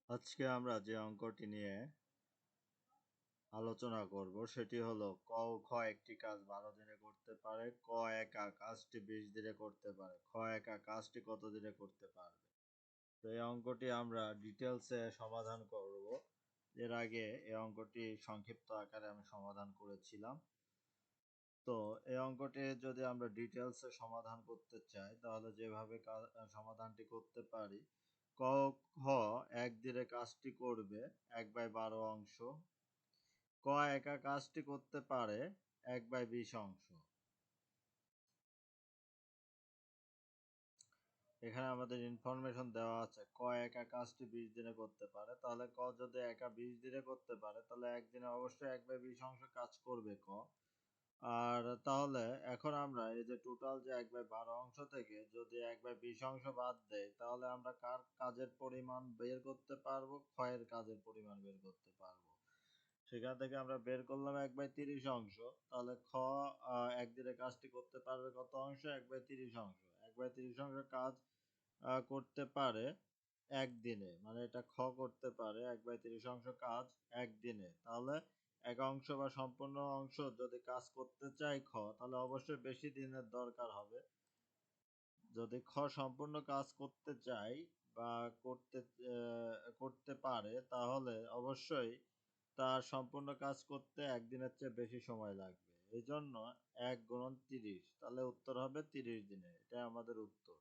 আজকে আমরা যে অঙ্কটি নিয়ে আলোচনা করব সেটি হলো ক ও খ একটি কাজ 12 দিনে করতে পারে, ক একা কাজটি 20 দিনে করতে পারে, খ একা কাজটি কত দিনে করতে পারবে। তো এই অঙ্কটি আমরা ডিটেলসে সমাধান করব। এর আগে এই অঙ্কটি সংক্ষিপ্ত আকারে আমি সমাধান করেছিলাম। তো এই অঙ্কটি যদি আমরা ডিটেলসে সমাধান করতে চাই তাহলে যেভাবে সমাধানটি করতে পারি, ক খ একদিনে কাজটি করবে 1/12 অংশ, ক একা কাজটি করতে পারে 1/20 অংশ। এখানে আমাদের ইনফরমেশন দেওয়া আছে ক একা কাজটি 20 দিনে করতে পারে, তাহলে ক যদি একা 20 দিনে করতে পারে তাহলে একদিনে অবশ্যই 1/20 অংশ কাজ করবে ক। আর তাহলে এখন আমরা এই যে টোটাল যে 1/12 অংশ থেকে যদি 1/20 অংশ বাদ দেয় তাহলে আমরা কার কাজের পরিমাণ বের করতে পারবো, ক্ষয়ের কাজের পরিমাণ বের করতে পারবো। সেখান থেকে আমরা বের করলাম 1/30 অংশ। তাহলে খ একদিনে কাজটি করতে পারবে কত অংশ? 1/30 অংশ। 1/30 অংশ কাজ করতে পারে একদিনে, মানে এটা খ করতে পারে 1/30 অংশ কাজ একদিনে। তাহলে এক অংশ বা সম্পূর্ণ অংশ যদি কাজ করতে চাই খ, তাহলে অবশ্যই বেশি দিনের দরকার হবে। যদি খ সম্পূর্ণ কাজ করতে চাই বা করতে পারে তাহলে অবশ্যই তার সম্পূর্ণ কাজ করতে একদিনের চেয়ে বেশি সময় লাগবে। এই জন্য 1 × 30, তাহলে উত্তর হবে 30 দিনে। এটাই আমাদের উত্তর।